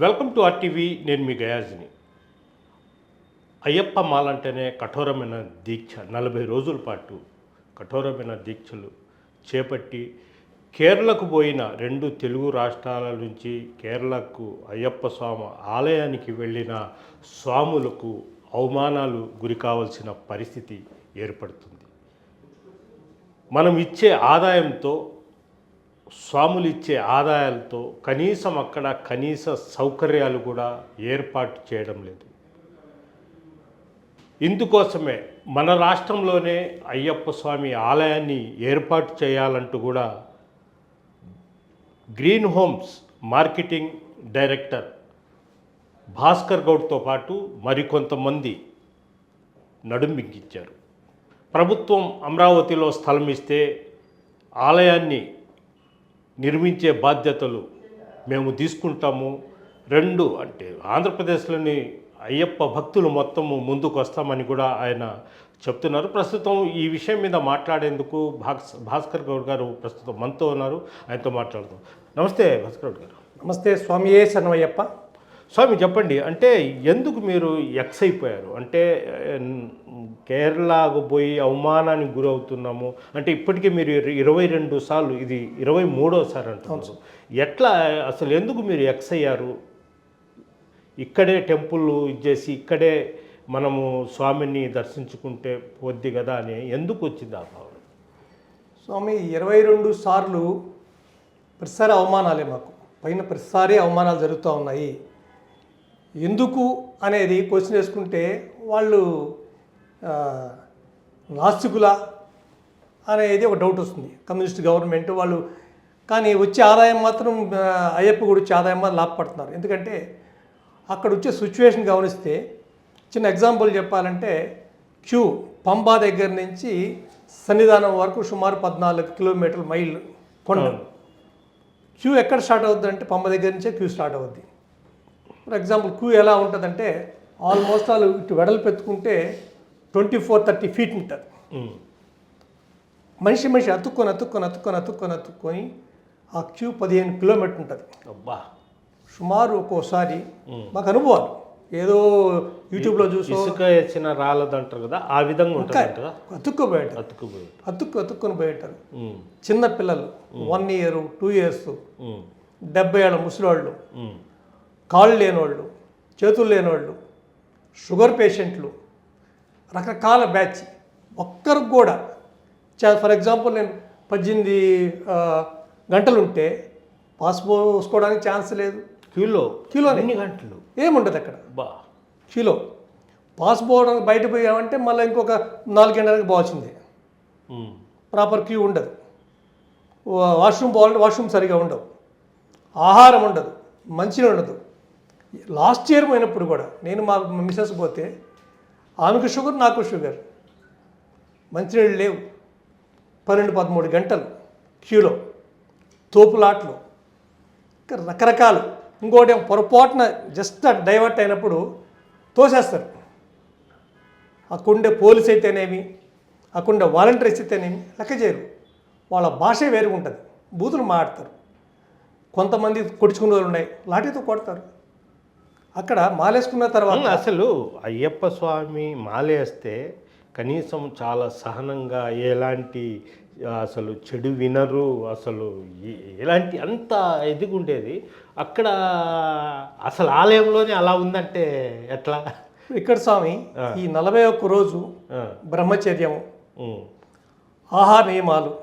Welcome to RTV. నేను మీ గయాజ్ని. అయ్యప్ప మాలంటేనే కఠోరమైన దీక్ష, 40 రోజుల పాటు కఠోరమైన దీక్షలు చేపట్టి కేరళకు పోయిన 2 తెలుగు రాష్ట్రాల నుంచి కేరళకు అయ్యప్ప స్వామి ఆలయానికి వెళ్ళిన స్వాములకు అవమానాలు గురి కావాల్సిన పరిస్థితి ఏర్పడుతుంది. మనం ఇచ్చే ఆదాయంతో, స్వాములు ఇచ్చే ఆదాయాలతో కనీసం అక్కడ కనీస సౌకర్యాలు కూడా ఏర్పాటు చేయడం లేదు. ఇందుకోసమే మన రాష్ట్రంలోనే అయ్యప్ప స్వామి ఆలయాన్ని ఏర్పాటు చేయాలంటూ కూడా Green Homes marketing director Bhaskar గౌడ్తో పాటు మరికొంతమంది నడుంబింకించారు. ప్రభుత్వం అమరావతిలో స్థలం ఇస్తే ఆలయాన్ని నిర్మించే బాధ్యతలు మేము తీసుకుంటాము, 2 అంటే ఆంధ్రప్రదేశ్లోని అయ్యప్ప భక్తులు మొత్తము ముందుకు వస్తామని కూడా ఆయన చెప్తున్నారు. ప్రస్తుతం ఈ విషయం మీద మాట్లాడేందుకు భాస్కర్ గౌడ్ గారు ప్రస్తుతం మనతో ఉన్నారు. ఆయనతో మాట్లాడుతాం. నమస్తే భాస్కర్ గౌడ్ గారు. నమస్తే. స్వామియే శరణమయ్యప్ప. స్వామి చెప్పండి, అంటే ఎందుకు మీరు ఎక్స్ అయిపోయారు? అంటే కేరళకు పోయి అవమానానికి గురవుతున్నాము అంటే ఇప్పటికే మీరు 22 సార్లు, ఇది 23వసారి అంటున్నారు. ఎట్లా అసలు ఎందుకు మీరు ఎక్స్ అయ్యారు? ఇక్కడే టెంపుల్ ఇచ్చేసి ఇక్కడే మనము స్వామిని దర్శించుకుంటే పోద్ది కదా అని ఎందుకు వచ్చింది ఆ భావన? స్వామి 22 సార్లు ప్రతిసారి అవమానాలే, మాకు పైన ప్రతిసారి అవమానాలు జరుగుతూ ఉన్నాయి. ఎందుకు అనేది క్వశ్చన్ వేసుకుంటే వాళ్ళు నాస్తికుల అనేది ఒక డౌట్ వస్తుంది. కమ్యూనిస్ట్ గవర్నమెంట్ వాళ్ళు, కానీ వచ్చే ఆదాయం మాత్రం అయ్యప్ప గుడి వచ్చే ఆదాయం మాత్రం లాభపడుతున్నారు. ఎందుకంటే అక్కడ వచ్చే సిచ్యువేషన్ గమనిస్తే, చిన్న ఎగ్జాంపుల్ చెప్పాలంటే, క్యూ పంబా దగ్గర నుంచి సన్నిధానం వరకు సుమారు 14 కిలోమీటర్ల మైల్ కొండ. క్యూ ఎక్కడ స్టార్ట్ అవుతుంది అంటే పంబ దగ్గర నుంచే క్యూ స్టార్ట్ అవుద్ది. ఫర్ ఎగ్జాంపుల్ క్యూ ఎలా ఉంటుందంటే ఆల్మోస్ట్ వాళ్ళు ఇటు వెడల్పు ఎత్తుకుంటే 24-30 ఫీట్ ఉంటుంది. మనిషి అతుక్కొని ఆ క్యూ 15 కిలోమీటర్ ఉంటుంది. అబ్బా, సుమారు ఒక్కోసారి మాకు అనుభవాలు ఏదో యూట్యూబ్లో చూసి ఇసుక వేసిన రాలదంటారు కదా, ఆ విధంగా ఉంటుంది కదా. అతుక్కుని పోయేటారు. చిన్న పిల్లలు 1 year 2 years, 70 ఏళ్ళ ముసలివాళ్ళు, కాళ్ళు లేనివాళ్ళు, చేతులు లేనివాళ్ళు, షుగర్ పేషెంట్లు, రకరకాల బ్యాచ్. ఒక్కరికి కూడా ఫర్ ఎగ్జాంపుల్ నేను 18 గంటలు ఉంటే పాస్ పోసుకోవడానికి ఛాన్స్ లేదు. క్యూలో ఎన్ని గంటలు ఏముండదు అక్కడ. క్యూలో పాస్ పోవడానికి బయట పోయామంటే మళ్ళీ ఇంకొక 4 గంటలకు పోవాల్సిందే. ప్రాపర్ క్యూ ఉండదు. వాష్రూమ్ పోవాలంటే వాష్రూమ్ సరిగా ఉండవు. ఆహారం ఉండదు, మంచిగా ఉండదు. లాస్ట్ ఇయర్ పోయినప్పుడు కూడా నేను మా మిస్సెస్ పోతే ఆమెకు షుగర్, నాకు షుగర్, మంచినీళ్ళు లేవు. 12-13 గంటలు క్యూలో, తోపులాట్లు, రకరకాలు. ఇంకోటి పొరపాటున జస్ట్ డైవర్ట్ అయినప్పుడు తోసేస్తారు. అక్కడుండే పోలీస్ అయితేనేమి, అక్కడుండే వాలంటీర్స్ అయితేనేమి లెక్క చేయరు. వాళ్ళ భాషే వేరుగా ఉంటుంది. బూతులు మాట్లాడతారు. కొంతమంది కొడుచుకునే వాళ్ళు ఉన్నాయి, లాఠీతో కొడతారు. అక్కడ మాలేసుకున్న తర్వాత అసలు అయ్యప్ప స్వామి మాలేస్తే కనీసం చాలా సహనంగా, ఎలాంటి అసలు చెడు వినరు, అసలు ఎలాంటి అంత ఎదిగుండేది. అక్కడ అసలు ఆలయంలోనే అలా ఉందంటే ఎట్లా? ఇక్కడ స్వామి ఈ 41 రోజు బ్రహ్మచర్యం, ఆహార నియమాలు,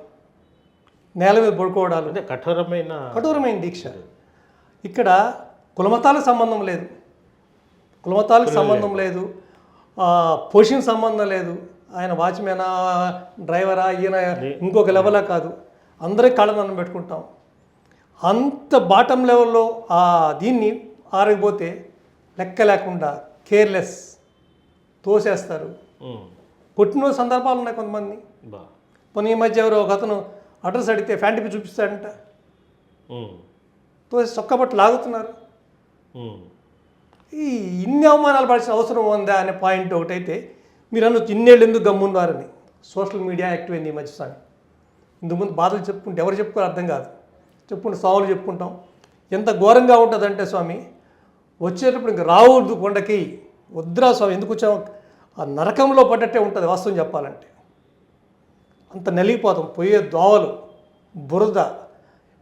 నేల మీద పడుకోవడాలు, అంటే కఠోరమైన దీక్ష. ఇక్కడ కులమతాలకు సంబంధం లేదు, పొజిషన్ సంబంధం లేదు. ఆయన వాచ్మెనా, డ్రైవరా, ఈయన ఇంకొక లెవెలా కాదు. అందరికీ కాళ్ళను పెట్టుకుంటాం. అంత బాటం లెవెల్లో దీన్ని ఆరగిపోతే లెక్క లేకుండా కేర్లెస్ తోసేస్తారు. కొట్టిన సందర్భాలు ఉన్నాయి కొంతమంది. ఈ మధ్య ఎవరో ఒక అతను అడ్రస్ అడిగితే ఫ్యాంటిపి చూపిస్తాడంట, తోసి చొక్కబట్టు లాగుతున్నారు. ఈ ఇన్ని అవమానాలు పడాల్సిన అవసరం ఉందా అనే పాయింట్ ఒకటైతే, మీరు అన్నట్టు ఇన్నేళ్ళు ఎందుకు గమ్మున్నారని సోషల్ మీడియా యాక్టివ్ అయింది ఈ మధ్య సార్. ఇంతకుముందు బాధలు చెప్పుకుంటే ఎవరు చెప్పుకోవాలి అర్థం కాదు. చెప్పుకుంటే సావులు చెప్పుకుంటాం. ఎంత ఘోరంగా ఉంటుందంటే స్వామి, వచ్చేటప్పుడు ఇంక రావద్దు కొండకి, వద్దురా స్వామి, ఎందుకు వచ్చాము, ఆ నరకంలో పడ్డట్టే ఉంటుంది వాస్తవం చెప్పాలంటే. అంత నలిగిపోతాం, పోయే దోవలు, బురద.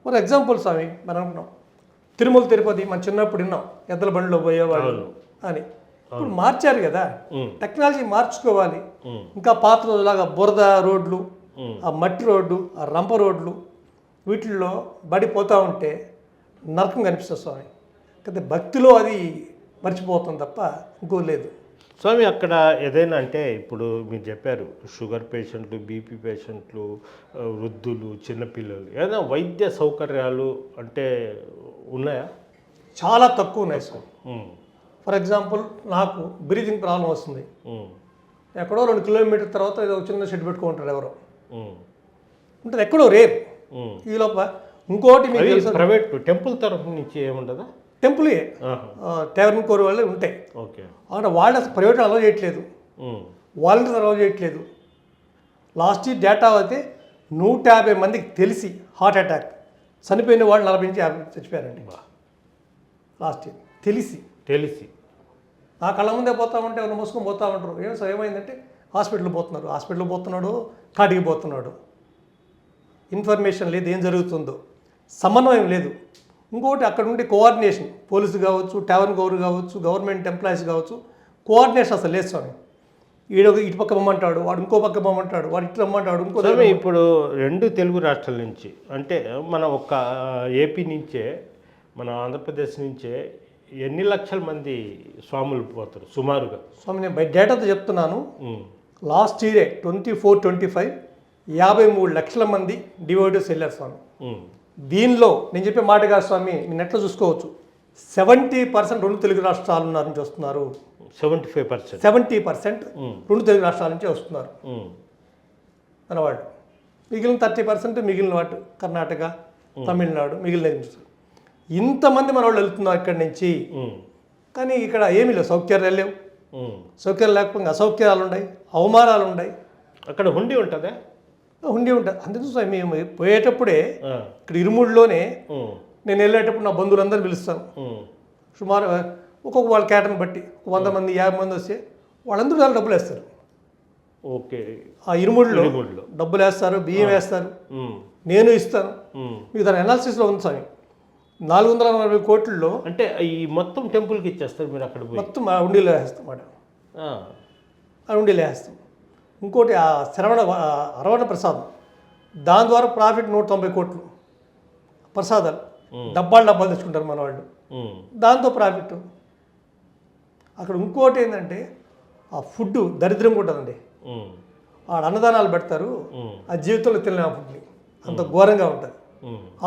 ఫర్ ఎగ్జాంపుల్ స్వామి, మనం అనుకున్నాం తిరుమల తిరుపతి మన చిన్నప్పుడు విన్నాం, ఎద్దల బండిలో పోయేవాళ్ళు అని. ఇప్పుడు మార్చారు కదా, టెక్నాలజీ మార్చుకోవాలి. ఇంకా పాత రోజులాగా బురద రోడ్లు, ఆ మట్టి రోడ్డు, ఆ రంప రోడ్లు, వీటిల్లో పోతూ ఉంటే నరకం కనిపిస్తుంది స్వామి. అయితే భక్తిలో అది మర్చిపోతుంది తప్ప ఇంకో లేదు స్వామి. అక్కడ ఏదైనా అంటే ఇప్పుడు మీరు చెప్పారు షుగర్ పేషెంట్లు, బీపీ పేషెంట్లు, వృద్ధులు, చిన్నపిల్లలు, ఏదైనా వైద్య సౌకర్యాలు అంటే ఉన్నాయా? చాలా తక్కువ ఉన్నాయి సార్. ఫర్ ఎగ్జాంపుల్ నాకు బ్రీతింగ్ ప్రాబ్లం వస్తుంది, ఎక్కడో 2 కిలోమీటర్ తర్వాత ఏదో చిన్న షెడ్ పెట్టుకుంటారు ఎవరో, ఉంటుంది ఎక్కడో రేర్. ఈ లోపల ఇంకోటి మీకు తెలుసు, ప్రైవేట్ టెంపుల్ తరఫు నుంచి ఏముండదా? టెంపుల్ టెవెన్ కోర్ వాళ్ళు ఉంటాయి. ఓకే. అంటే వాళ్ళు అసలు ప్రైవేట్ అలౌ చేయట్లేదు, వాలంటీర్ అలౌ చేయట్లేదు. లాస్ట్ ఇయర్ డేటా అయితే 150 మందికి తెలిసి హార్ట్ అటాక్, చనిపోయిన వాళ్ళు 40 నుంచి 50 చచ్చిపోయారండి లాస్ట్ ఇయర్. తెలిసి నా కళ్ళ ముందే పోతా ఉంటే ఎవరు మోసుకొని పోతూ ఉంటారు. ఏమైందంటే హాస్పిటల్ పోతున్నాడు, కాటికి పోతున్నాడు. ఇన్ఫర్మేషన్ లేదు, ఏం జరుగుతుందో సమన్వయం లేదు. ఇంకోటి అక్కడ ఉండే కోఆర్డినేషన్, పోలీసు కావచ్చు, టెవెన్ కోర్ కావచ్చు, గవర్నమెంట్ ఎంప్లాయీస్ కావచ్చు, కోఆర్డినేషన్ అసలు లేదు స్వామి. ఇటు పక్క బొమ్మంటాడు, వాడు ఇంకో పక్క బొమ్మంటాడు, వాడు ఇట్లా బొమ్మంటాడు ఇంకో. ఇప్పుడు 2 తెలుగు రాష్ట్రాల నుంచి, అంటే మన ఒక్క ఏపీ నుంచే, మన ఆంధ్రప్రదేశ్ నుంచే ఎన్ని లక్షల మంది స్వాములు పోతారు సుమారుగా? స్వామి నేను బై డేటాతో చెప్తున్నాను, లాస్ట్ ఇయరే 24-25 53 లక్షల మంది డివోటీస్ వెళ్ళారు స్వామి. దీనిలో నేను చెప్పే మాట కాదు స్వామి, మీరు నెట్లో చూసుకోవచ్చు, 70% 2 తెలుగు రాష్ట్రాల నుంచి వస్తున్నారు. 70% 2 తెలుగు రాష్ట్రాల నుంచి వస్తున్నారు అన్నవాడు. మిగిలిన 30% మిగిలిన వాటి కర్ణాటక, తమిళనాడు, మిగిలిన ఇంతమంది మన వాళ్ళు వెళ్తున్నారు ఇక్కడి నుంచి. కానీ ఇక్కడ ఏమీ లేవు, సౌకర్యాలు లేవు. సౌకర్యాలు లేకపోతే అసౌకర్యాలు ఉన్నాయి, అవమానాలు ఉన్నాయి. అక్కడ హుండీ ఉంటుందా? హుండీ ఉంటుంది. అందుకే మేము పోయేటప్పుడే ఇక్కడ ఇరుముడిలోనే నేను వెళ్ళేటప్పుడు నా బంధువులందరూ పిలుస్తాను. సుమారు ఒక్కొక్క వాళ్ళ కేటర్ని బట్టి 100 మంది 50 మంది వస్తే వాళ్ళందరూ చాలా డబ్బులు వేస్తారు. ఓకే. ఆ ఇరుముడిలో డబ్బులు వేస్తారు, బియ్యం వేస్తారు, నేను ఇస్తాను. మీకు దాని అనాలిసిస్లో ఉంది స్వామి. 440 కోట్లలో అంటే ఈ మొత్తం టెంపుల్కి ఇచ్చేస్తారు మీరు? అక్కడ మొత్తం ఆ ఉండిలో వేస్తాం మాట, ఆ ఉండిలో వేస్తాం. ఇంకోటి ఆ అరవణ ప్రసాదం, దాని ద్వారా ప్రాఫిట్ 190 కోట్లు ప్రసాదాలు, డబ్బాలు తెచ్చుకుంటారు మన వాళ్ళు, దాంతో ప్రాఫిట్. అక్కడ ఇంకోటి ఏంటంటే ఆ ఫుడ్ దరిద్రం కూడా ఉంటుందండి. ఆడ అన్నదానాలు పెడతారు, ఆ జీవితంలో తినలేము ఆ ఫుడ్ని, అంత ఘోరంగా ఉంటుంది.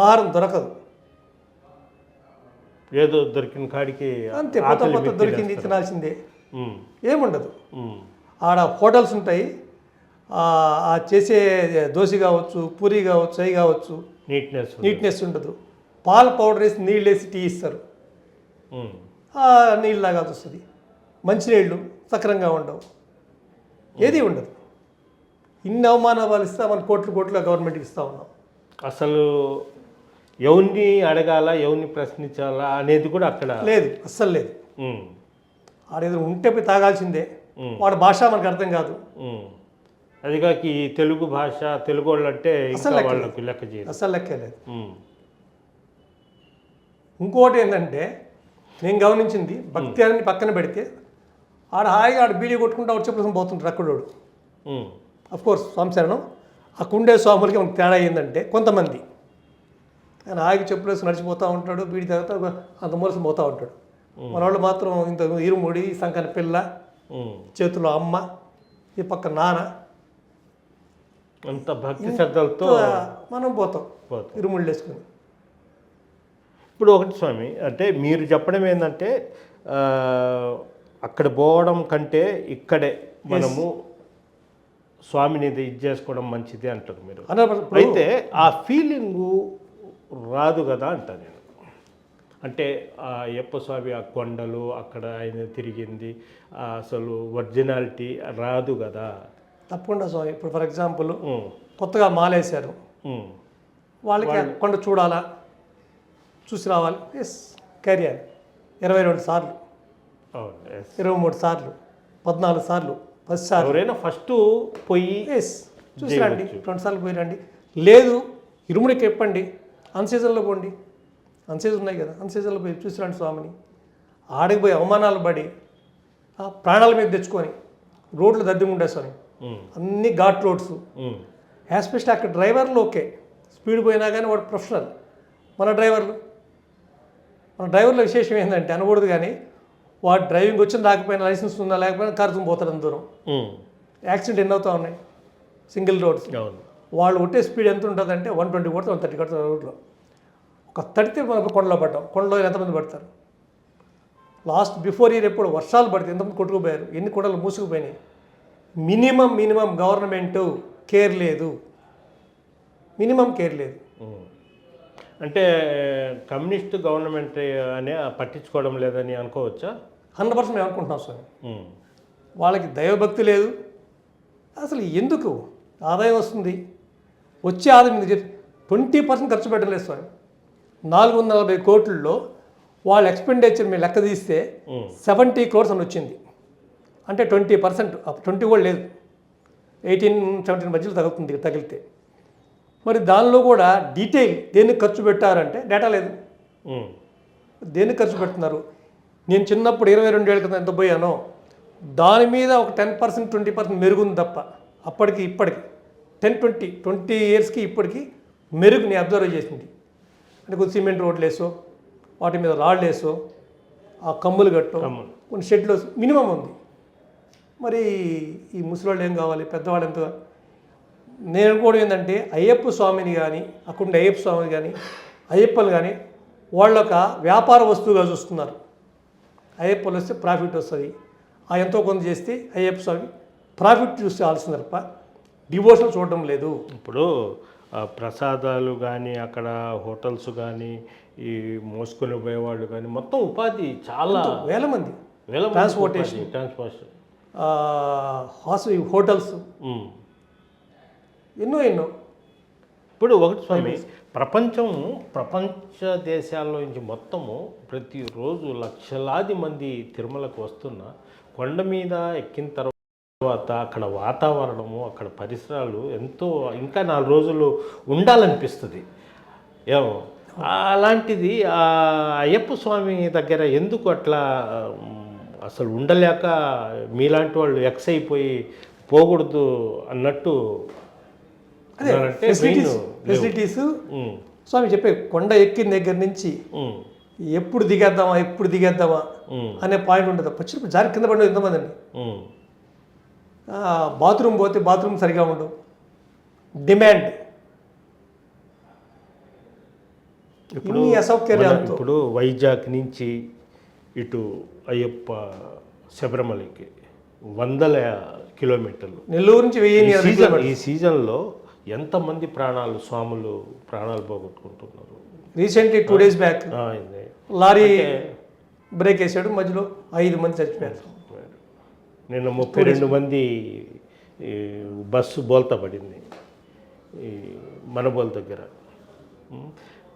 ఆహారం దొరకదు, ఏదో దొరికిన కాడికి అంతే, కొత్త దొరికింది తినాల్సిందే, ఏముండదు. ఆడ హోటల్స్ ఉంటాయి, ఆ చేసే దోశ కావచ్చు, పూరి కావచ్చు, అవి కావచ్చు, నీట్నెస్ ఉండదు. పాల పౌడర్ వేసి నీళ్ళు వేసి టీ ఇస్తారు, నీళ్ళు లాగాల్సి వస్తుంది. మంచినీళ్ళు సక్రంగా ఉండవు, ఏది ఉండదు. ఇన్ని అవమానాలు ఇస్తా మన కోట్లు గవర్నమెంట్కి ఇస్తూ ఉన్నాం. అసలు ఎవరిని అడగాల, ఎవరిని ప్రశ్నించాలా అనేది కూడా అక్కడ లేదు, అస్సలు లేదు. ఆడేదో ఉంటే పోయి తాగాల్సిందే. వాడి భాష మనకు అర్థం కాదు. అదిగాక ఈ తెలుగు భాష, తెలుగు వాళ్ళు అంటే వాళ్ళకి లెక్క చేయదు, అస్సలు లెక్కే లేదు. ఇంకోటి ఏంటంటే నేను గమనించింది, భక్తి అని పక్కన పెడితే ఆడ హాయిగా ఆడ బీడీ కొట్టుకుంటూ వచ్చేప్పుడు పోతుంటారు అక్కడోడు. అఫ్కోర్స్ సంశరణం అక్కడ ఉండే స్వాములకి మనకు తేడా ఏంటంటే, కొంతమంది ఆయన హాయిగా చెప్పులేసి నడిచిపోతూ ఉంటాడు, బీడి తర్వాత అంత మూలసి పోతూ ఉంటాడు. మన వాళ్ళు మాత్రం ఇంత ఇరుముడి, సంకన పిల్ల, చేతిలో అమ్మ, ఈ పక్క నాన్న, అంత భక్తి శ్రద్ధలతో మనం పోతాం ఇరుముళ్ళు వేసుకుని. ఇప్పుడు ఒకటి స్వామి, అంటే మీరు చెప్పడం ఏంటంటే అక్కడ పోవడం కంటే ఇక్కడే మనము స్వామిని ఇది చేసుకోవడం మంచిది అంటారు మీరు. అయితే ఆ ఫీలింగు రాదు కదా అంట నేను. అంటే ఆ అయ్యప్ప స్వామి ఆ కొండలు అక్కడ ఆయన తిరిగింది అసలు ఒరిజినాలిటీ రాదు కదా. తప్పకుండా స్వామి. ఇప్పుడు ఫర్ ఎగ్జాంపుల్ కొత్తగా మాలేశారు, వాళ్ళకి కొండ చూడాలా, చూసి రావాలి, ఎస్ క్యారియర్. 22 సార్లు, అవును, yes. 23 సార్లు, 14 సార్లు, 10 సార్లు. ఎవరైనా ఫస్ట్ పోయి ఎస్ చూసి రండి, 2 సార్లు పోయి రండి. లేదు ఇరుముడికి చెప్పండి, అన్సీజన్లో పోండి, అన్సీజన్ ఉన్నాయి కదా, అన్సీజన్లో పోయి చూసి రండి స్వామిని. ఆడికి పోయి అవమానాలు పడి ప్రాణాల మీద తెచ్చుకొని రోడ్లు దద్దిగా స్వామి, అన్ని ఘాట్ రోడ్స్. ఎస్పెషల్లీ అక్కడ డ్రైవర్లు ఓకే, స్పీడ్ పోయినా కానీ వాడు ప్రొఫెషనల్. మన డ్రైవర్ల విశేషం ఏంటంటే అనకూడదు కానీ వాడు డ్రైవింగ్ వచ్చిన రాకపోయినా, లైసెన్స్ ఉందా లేకపోయినా కారు పోతారు అంత దూరం. యాక్సిడెంట్ ఎన్ని అవుతూ ఉన్నాయి సింగిల్ రోడ్స్. వాళ్ళు కొట్టే స్పీడ్ ఎంత ఉంటుందంటే 120 కొడతారు, 130 కొడతారు రోడ్లో. ఒక తడితే మనకు కొండలో పడ్డాం. కొండలో ఎంతమంది పడతారు? లాస్ట్ బిఫోర్ ఇయర్ ఎప్పుడు వర్షాలు పడితే ఎంతమంది కొట్టుకుపోయారు, ఎన్ని కొండలు మూసుకుపోయినాయి. మినిమం గవర్నమెంట్ కేర్ లేదు, మినిమం కేర్ లేదు. అంటే కమ్యూనిస్ట్ గవర్నమెంట్ అనే పట్టించుకోవడం లేదని అనుకోవచ్చా? 100% మేము అనుకుంటున్నాం స్వామి. వాళ్ళకి దైవభక్తి లేదు. అసలు ఎందుకు ఆదాయం వస్తుంది, వచ్చే ఆదాయం మీకు 20% ఖర్చు పెట్టలేదు స్వామి. 440 కోట్లలో వాళ్ళ ఎక్స్పెండిచర్ మీరు లెక్క తీస్తే 70 crores అని వచ్చింది. అంటే 20%, 20 కూడా లేదు, 18-17 మధ్యలో తగిలితే. మరి దానిలో కూడా డీటెయిల్ దేనికి ఖర్చు పెట్టారంటే డేటా లేదు. దేనికి ఖర్చు పెడుతున్నారు? నేను చిన్నప్పుడు 22 ఏళ్ళ క్రితం ఎంత పోయానో దాని మీద ఒక 10%, 20% మెరుగుంది తప్ప అప్పటికి ఇప్పటికి 10-20 ఇయర్స్కి ఇప్పటికి మెరుగు నేను అబ్జర్వ్ చేసింది. అంటే కొద్ది సిమెంట్ రోడ్లు వేసో, వాటి మీద రాళ్ళు వేసో, ఆ కమ్ములు కట్టో, కొన్ని షెడ్లు మినిమం ఉంది. మరి ఈ ముసలివాళ్ళు ఏం కావాలి, పెద్దవాళ్ళు ఎంత? నేను అనుకోవడం ఏంటంటే అయ్యప్ప స్వామిని కానీ, అక్కడ అయ్యప్ప స్వామిని కానీ, అయ్యప్పలు కానీ వాళ్ళొక వ్యాపార వస్తువుగా చూస్తున్నారు. అయ్యప్పలు వస్తే ప్రాఫిట్ వస్తుంది, ఆ ఎంతో కొంత చేస్తే అయ్యప్ప స్వామి ప్రాఫిట్ చూసేయాల్సింది తప్ప డివోషన్ చూడడం లేదు. ఇప్పుడు ప్రసాదాలు కానీ, అక్కడ హోటల్స్ కానీ, ఈ మోసుకొని పోయేవాళ్ళు కానీ మొత్తం ఉపాధి చాలా వేల మంది ట్రాన్స్పోర్టేషన్, హోటల్స్ ఎన్నో. ఇప్పుడు ఒకటి స్వామి, ప్రపంచ దేశాల్లో నుంచి మొత్తము ప్రతిరోజు లక్షలాది మంది తిరుమలకు వస్తున్న, కొండ మీద ఎక్కిన తర్వాత అక్కడ వాతావరణము, అక్కడ పరిసరాలు ఎంతో ఇంకా 4 రోజులు ఉండాలనిపిస్తుంది. ఏమో అలాంటిది అయ్యప్ప స్వామి దగ్గర ఎందుకు అట్లా అసలు ఉండలేక మీలాంటి వాళ్ళు ఎక్స్ అయిపోయి పోకూడదు అన్నట్టు? ఫెసిలిటీస్ స్వామి చెప్పే కొండ ఎక్కిన దగ్గర నుంచి ఎప్పుడు దిగేద్దామా అనే పాయింట్ ఉంటుంది. వచ్చినప్పుడు జారి కింద పడిన ఎంతమంది అండి. బాత్రూమ్ పోతే బాత్రూమ్ సరిగా ఉండవు. డిమాండ్ ఇప్పుడు వైజాగ్ నుంచి ఇటు అయ్యప్ప శబరిమలకి 100 కిలోమీటర్లు, నెల్లూరు నుంచి 1000. ఈ సీజన్లో ఎంతమంది స్వాములు ప్రాణాలు పోగొట్టుకుంటున్నారు. Recently 2 days back lorry brake వేసాడు, మధ్యలో 5 మంది చచ్చిపోయారు. నిన్న 32 మంది బస్సు బోల్తా పడింది ఈ మనబోల్ దగ్గర.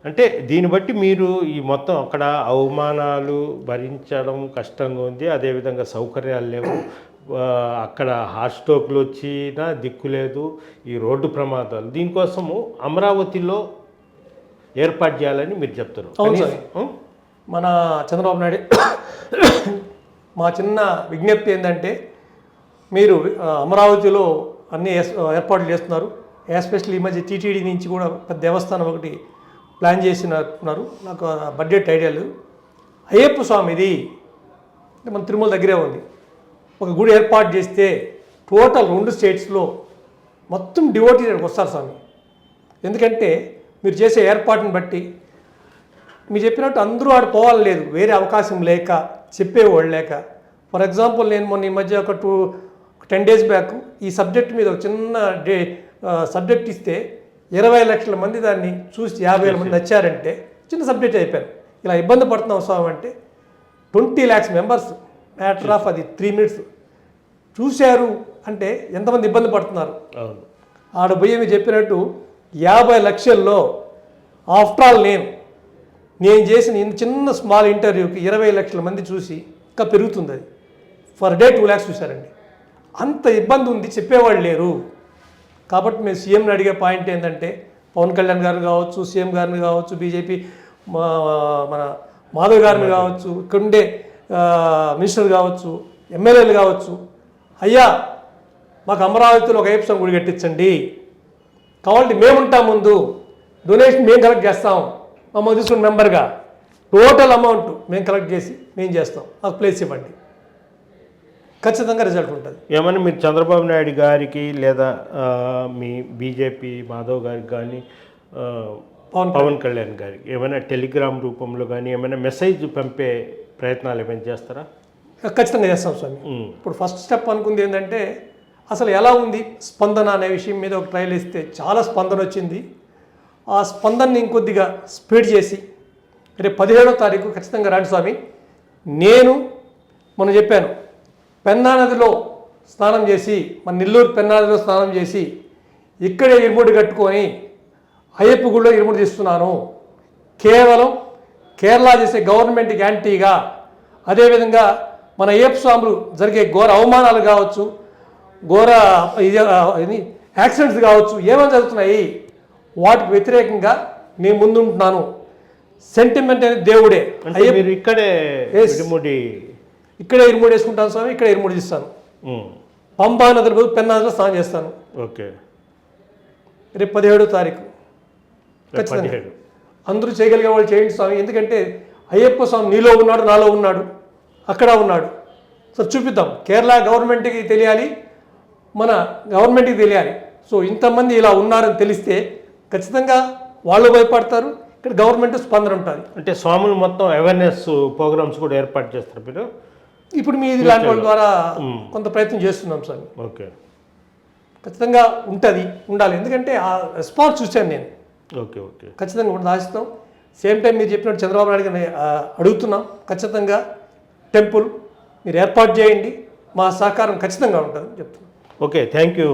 అంటే దీన్ని బట్టి మీరు ఈ మొత్తం అక్కడ అవమానాలు భరించడం కష్టంగా ఉంది, అదేవిధంగా సౌకర్యాలు లేవు, అక్కడ హార్ట్ స్ట్రోక్లు వచ్చినా దిక్కు లేదు, ఈ రోడ్డు ప్రమాదాలు. దీనికోసము అమరావతిలో ఏర్పాటు చేయాలని మీరు చెప్తారు. అవును సార్, మన చంద్రబాబు నాయుడు మా చిన్న విజ్ఞప్తి ఏంటంటే, మీరు అమరావతిలో అన్ని ఏర్పాట్లు చేస్తున్నారు. ఎస్పెషల్లీ ఈ మధ్య టీటీడీ నుంచి కూడా పెద్ద దేవస్థానం ఒకటి ప్లాన్ చేసినారు. నాకు బడ్జెట్ ఐడియా లేదు. అయ్యప్ప స్వామిది అంటే మన తిరుమల దగ్గరే ఉంది, ఒక గుడి ఏర్పాటు చేస్తే టోటల్ 2 స్టేట్స్లో మొత్తం డివోటీ వస్తారు స్వామి. ఎందుకంటే మీరు చేసే ఏర్పాటుని బట్టి మీరు చెప్పినట్టు అందరూ ఆడ పోవాలి లేదు, వేరే అవకాశం లేక, చెప్పేవాళ్ళు లేక. ఫర్ ఎగ్జాంపుల్ నేను మొన్న ఈ మధ్య ఒక 10 days బ్యాక్ ఈ సబ్జెక్ట్ మీద ఒక చిన్న సబ్జెక్ట్ ఇస్తే 20 లక్షల మంది దాన్ని చూసి 50,000 మంది వచ్చారంటే చిన్న సబ్జెక్ట్ అయిపోయారు. ఇలా ఇబ్బంది పడుతున్నాం స్వామి అంటే 20 lakhs మెంబర్స్ మ్యాటర్ ఆఫ్ అది 3 minutes చూశారు అంటే ఎంతమంది ఇబ్బంది పడుతున్నారు. ఆడ పోయి మీరు చెప్పినట్టు 50 లక్షల్లో ఆఫ్టర్ ఆల్ నేను నేను చేసిన ఇంత చిన్న స్మాల్ ఇంటర్వ్యూకి 20 లక్షల మంది చూసి ఇంకా పెరుగుతుంది అది. ఫర్ డే 2 lakhs చూశారండి. అంత ఇబ్బంది ఉంది, చెప్పేవాళ్ళు లేరు. కాబట్టి మేము సీఎంని అడిగే పాయింట్ ఏంటంటే, పవన్ కళ్యాణ్ గారు కావచ్చు, సీఎం గారిని కావచ్చు, బీజేపీ మన మాధవ్ గారిని కావచ్చు, ఇక్కడుండే మినిస్టర్ కావచ్చు, ఎమ్మెల్యేలు కావచ్చు, అయ్యా మాకు అమరావతిలో ఒక అయ్యప్ప స్వామి గుడి కట్టించండి, కాబట్టి మేముంటాం, ముందు డొనేషన్ మేము కలెక్ట్ చేస్తాం, మమ్మల్ని తీసుకున్న మెంబర్గా టోటల్ అమౌంట్ మేము కలెక్ట్ చేసి మేము చేస్తాం, మాకు ప్లేస్ ఇవ్వండి, ఖచ్చితంగా రిజల్ట్ ఉంటుంది. ఏమన్నా మీరు చంద్రబాబు నాయుడు గారికి లేదా మీ బీజేపీ మాధవ్ గారికి కానీ పవన్ కళ్యాణ్ గారికి ఏమైనా టెలిగ్రామ్ రూపంలో కానీ ఏమైనా మెసేజ్ పంపే ప్రయత్నాలు ఏమైనా చేస్తారా? ఖచ్చితంగా చేస్తాం స్వామి. ఇప్పుడు ఫస్ట్ స్టెప్ అనుకుంది ఏంటంటే, అసలు ఎలా ఉంది స్పందన అనే విషయం మీద ఒక ట్రయల్ ఇస్తే చాలా స్పందన వచ్చింది. ఆ స్పందనని ఇంకొద్దిగా స్పీడ్ చేసి రేపు 17వ తారీఖు ఖచ్చితంగా రాండి స్వామి. నేను మొన్న చెప్పాను, పెన్నా నదిలో స్నానం చేసి, మన నెల్లూరు పెన్నా నదిలో స్నానం చేసి ఇక్కడే ఇరుముడి కట్టుకొని అయ్యప్ప గుడిలో ఇరుముడి తీస్తున్నాను. కేవలం కేరళ చేసే గవర్నమెంట్కి యాంటీగా, అదేవిధంగా మన అయ్యప్ప స్వాములు జరిగే ఘోర అవమానాలు కావచ్చు, ఘోర యాక్సిడెంట్స్ కావచ్చు, ఏమైనా జరుగుతున్నాయి వాటికి వ్యతిరేకంగా నేను ముందుంటున్నాను. సెంటిమెంట్ అనేది దేవుడే. మీరు ఇక్కడే ఇరుముడి వేసుకుంటాను స్వామి, ఇక్కడే ఇరుముడి తీస్తాను. పంపా నదుల బదులు పెన్నా నదిలో స్నానం చేస్తాను. ఓకే, రేపు 17వ తారీఖు ఖచ్చితంగా అందరూ చేయగలిగే వాళ్ళు చేయండి స్వామి. ఎందుకంటే అయ్యప్ప స్వామి నీలో ఉన్నాడు, నాలో ఉన్నాడు, అక్కడ ఉన్నాడు. సో చూపిద్దాం, కేరళ గవర్నమెంట్కి తెలియాలి, మన గవర్నమెంట్కి తెలియాలి. సో ఇంతమంది ఇలా ఉన్నారని తెలిస్తే ఖచ్చితంగా వాళ్ళు భయపడతారు, ఇక్కడ గవర్నమెంట్ స్పందన ఉంటుంది. అంటే స్వాములు మొత్తం అవేర్నెస్ ప్రోగ్రామ్స్ కూడా ఏర్పాటు చేస్తారు మీరు? ఇప్పుడు మీ ఇలాంటి వాళ్ళ ద్వారా కొంత ప్రయత్నం చేస్తున్నాం సార్. ఓకే, ఖచ్చితంగా ఉంటుంది, ఉండాలి. ఎందుకంటే ఆ రెస్పాన్స్ చూశాను నేను. ఓకే ఓకే, ఖచ్చితంగా కూడా ఆశిస్తాం. సేమ్ టైం మీరు చెప్పినట్టు చంద్రబాబు నాయుడు గారిని అడుగుతున్నాం, ఖచ్చితంగా టెంపుల్ మీరు ఏర్పాటు చేయండి, మా సహకారం ఖచ్చితంగా ఉంటుంది చెప్తున్నాం. ఓకే, థ్యాంక్ యూ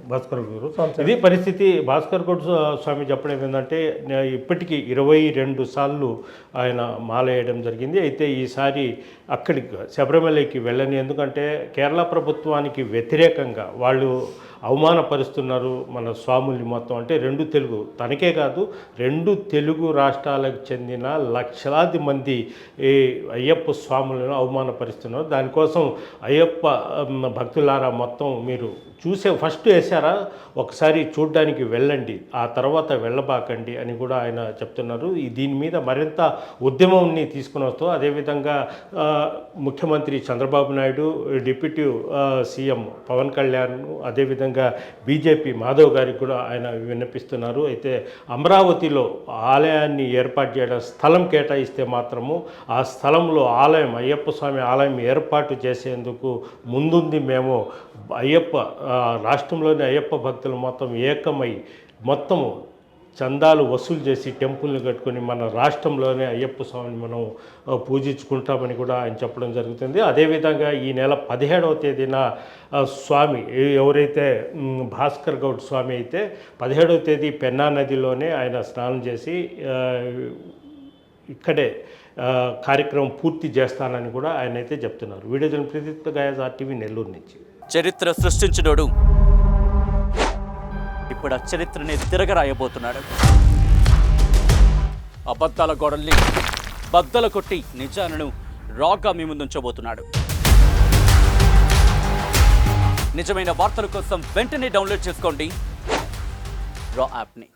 భాస్కర్ గారు. ఇది పరిస్థితి. భాస్కర్ గౌడ్ స్వామి చెప్పడం ఏంటంటే, ఇప్పటికీ 22 సార్లు ఆయన మాల వేయడం జరిగింది. అయితే ఈసారి అక్కడికి శబరిమలకి వెళ్ళని, ఎందుకంటే కేరళ ప్రభుత్వానికి వ్యతిరేకంగా వాళ్ళు అవమానపరుస్తున్నారు మన స్వాముల్ని మొత్తం. అంటే 2 తెలుగు, తనకే కాదు 2 తెలుగు రాష్ట్రాలకు చెందిన లక్షలాది మంది ఈ అయ్యప్ప స్వాములను అవమానపరుస్తున్నారు. దానికోసం అయ్యప్ప భక్తులారా మొత్తం మీరు ఫస్ట్ వేశారా, ఒకసారి చూడ్డానికి వెళ్ళండి, ఆ తర్వాత వెళ్ళబాకండి అని కూడా ఆయన చెప్తున్నారు. దీని మీద మరింత ఉద్యమంని తీసుకుని వస్తూ, అదేవిధంగా ముఖ్యమంత్రి చంద్రబాబు నాయుడు, డిప్యూటీ సీఎం పవన్ కళ్యాణ్, అదేవిధంగా బీజేపీ మాధవ్ గారికి కూడా ఆయన విన్నపిస్తున్నారు. అయితే అమరావతిలో ఆలయాన్ని ఏర్పాటు చేయడం, స్థలం కేటాయిస్తే మాత్రము ఆ స్థలంలో ఆలయం, అయ్యప్ప స్వామి ఆలయం ఏర్పాటు చేసేందుకు ముందుంది మేము. అయ్యప్ప రాష్ట్రంలోని అయ్యప్ప భక్తులు మొత్తం ఏకమై మొత్తము చందాలు వసూలు చేసి టెంపుల్ని కట్టుకొని మన రాష్ట్రంలోనే అయ్యప్ప స్వామిని మనం పూజించుకుంటామని కూడా ఆయన చెప్పడం జరుగుతుంది. అదేవిధంగా ఈ నెల 17వ తేదీన స్వామి ఎవరైతే భాస్కర్ గౌడ్ స్వామి అయితే 17వ తేదీ పెన్నా నదిలోనే ఆయన స్నానం చేసి ఇక్కడే కార్యక్రమం పూర్తి చేస్తానని కూడా ఆయన అయితే చెప్తున్నారు. Video journalist Pradeep guys, RTV Nellore నుంచి. చరిత్ర సృష్టించినోడు ఇప్పుడు ఆ చరిత్రని తిరగరాయబోతున్నాడు. అబద్ధాల గోడల్ని బద్దలు కొట్టి నిజాలను రాగా మీ ముందుంచబోతున్నాడు. నిజమైన వార్తల కోసం వెంటనే డౌన్లోడ్ చేసుకోండి రా యాప్ని.